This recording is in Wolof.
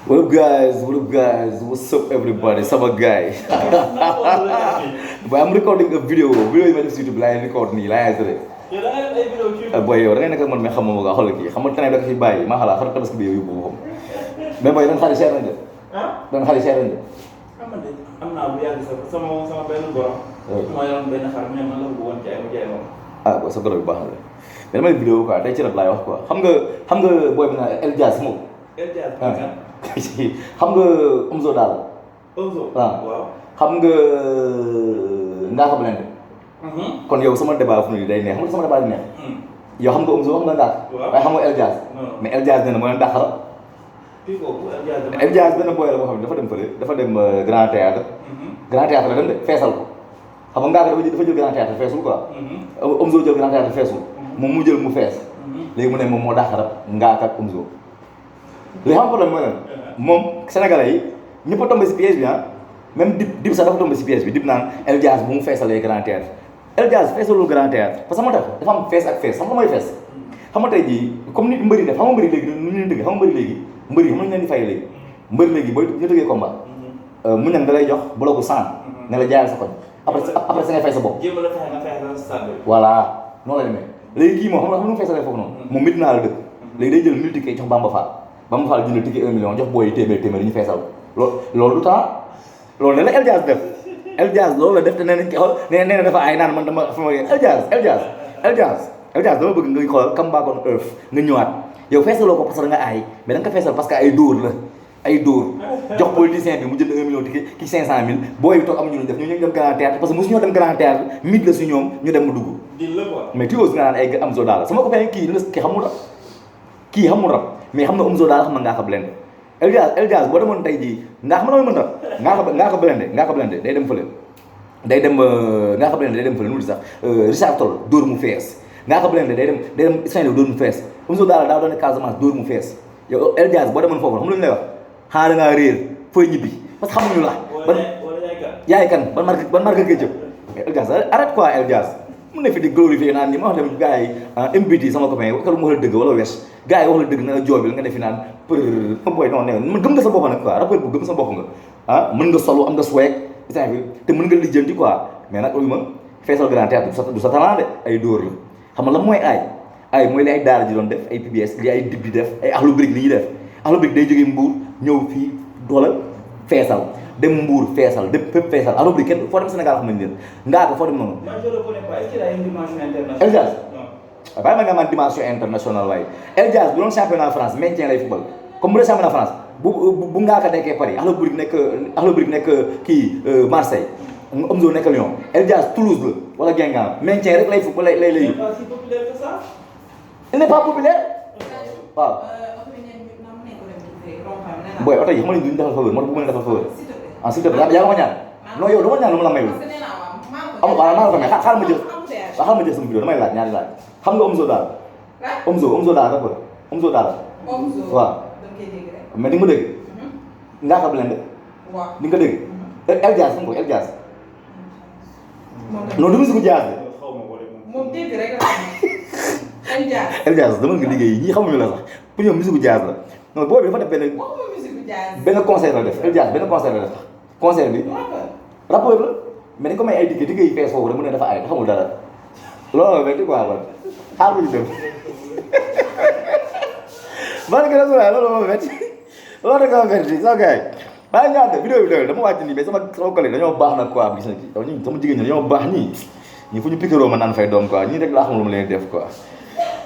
What up, guys? What up, guys? What's up, everybody? Sama guy. Boy, I'm recording a video. Video yi ma def si YouTube laay record nii laay assuré. Boy yow da ngay nekk ak man mais xamoo ma nga xoolal kii xam nga tane da ko fi bàyyi maa xalaat xar tabaski bi yow yóbbu ma xam mais boy dañ xale cher nañ de. dañ xale cher nañ de. am naa bu yàgg sax sama benn borom. ma yoroon benn xar mais man la ko bëggoon jaay mu jaay ma. Ah boy sa goro bi baax na de mais damay vidéo quoi tey ci rab laay wax quoi xam nga boy bi na El Diaz moom. El Diaz xam nga Omzo daal. Omzo waaw xam nga Ngaaka Blindé. kon yow sama débat fu mu day neex xam nga sama débat di neex. yow xam nga Omzo xam nga Ngaaka. waaye xam nga El Diaz. mais El Diaz nee na moo leen dàqara. kii boobu El Diaz benn boy la boo xam ne dafa dem fële dafa dem Grand Théâtre. Grand Théâtre la dem de feesal ko. xam nga Ngaaka dafa jël Grand Théâtre feesul quoi. Omzo jël Grand Théâtre feesul. moom mu jël mu fees. léegi mu ne moom moo dàqara Ngaaka ak Omzo. li xam problème mooy lan moom sénégalais yi ñëpp a tombé si piège bi ah même dib sax dafa tombé si piège bi dib naan El Diaz bu mu feesalee Grand Théâtre El Diaz feesalul Grand Théâtre parce que moo tax dafa am fees ak fees xam nga mooy fees xam nga tey jii comme nit mbëri def xam nga mbëri léegi nu ñu leen dëgg xam nga mbëri léegi mbëri xam nga ñu leen di fay léegi mbëri léegi booy ñu tëggee combat mu ñam da lay jox blocu 100 ne la jaayal sa koñ après sa ngay fay sa bopp voilà noonu la demee léegi kii moom xam nga nu mu feesalee foofu noonu moom mit naa la dëkk léegi day jël 1000 tickets jox Bamba Fall Bamba Fall jënd ticket 1 million jox booy téeméer ñu feesal loolu du temps loolu ne la El Diaz def El Diaz loolu la def te nee nañ ko xool nee na dafa ay naan man dama fa ma El Diaz dama bëgg nga xool come back on earth nga ñëwaat yow feesaloo ko parce que nga aay mais da nga ko feesal parce que ay dóor la ay dóor jox politicien bi mu jënd 1 million ticket ki 500000 booy bi toog amuñu lu def ñu dem Grand Théâtre parce que mosu ñoo dem Grand Théâtre mit la si ñoom ñu dem mu dugg mais tu oses nga naan ay Omzo daal sama copain kii xamul rap mais xam na Omzo daal xam na Ngaaka Blindé El Diaz boo demoon tey jii ngaa xam na mooy mën rap Ngaaka Blindé day dem fële Ngaaka Blindé day dem fële nu mu di sax Richard Toll dóor mu fees Ngaaka Blindé day dem Ismaïla dóor mu fees Omzo daal daa doon Casamance dóor mu fees yow El Diaz boo demoon foofu xam lu ñu lay wax xanaa da ngaa réer fooy ñibbi parce que xamuñu la yaay kan ban marque ngay jëm El Diaz arrête quoi El Diaz mun na fi di glorifier naan ni ma wax dem gars yi MBT sama copain yi lu mu wax la dëgg wala wees gars yi wax la dëgg na la joobil nga defi naan për boy non ne man gëm nga sa bopp nag quoi rappeur bu gëm sa bopp nga mën nga solu am nga swag te mën nga lijjanti quoi mais nag uyu ma feesal Grand Théâtre du sa talent de ay dóor la xam nga la mooy ay mooy li ay daara ji doon def ay PBS li ay dib di def ay Akhlou Brick li ñuy def Akhlou Brick day jógee Mbour ñëw fii doole feesal dem Mbour feesal dem fépp feesal Akhlou Brick kenn foo dem Sénégal xam nañ leen Ngaaka foo dem noonu El Diaz bàyyi ma nga man dimension internationale waaye El Diaz bu doon championnat France maintien lay football comme bu doon championnat France bu Ngaaka nekkee Paris Akhlou Brick nekk kii Marseille Omzo nekk Lyon El Diaz Toulouse la wala Guingamp maintien rek lay football lay il n'est pas populaire waaw booy oto yi xam nga duñ defal faveur moo tax bu ma leen defal faveur ah s'il te plaît yaa ma ñaan non yow dama ñaan lu ma la mayul amul waaw maa la ko may xaaral ma jël sama vidéo damay laaj ñaari laaj xam nga Omzo daal Omzo daal rappeur Omzo daal waaw mais di nga ma dégg Ngaaka Blindé di nga ko dégg El Diaz xam nga El Diaz non du musique Diaz El Diaz dama nga liggéey ñii xamuñu la sax pour ñoom musique Diaz la non boobu dafa def benn concert la def El Diaz benn concert la def concert bi rappeur la mais dañ ko may ay digg yi fees foofu rek mu ne dafa ay xamul dara loolu la metti quoi man xaar ñu dem man que rasul loolu moo metti loolu rek moo metti soo gars yi bàyyi ñaata vidéo bi doyul dama wàcc nii mais sama collègue dañoo baax nag quoi gis na ci ñi sama jigéen ñi dañoo baax ñii fu ñu pikiroo ma naan fay doom quoi ñii rek laa xam lu mu leen def quoi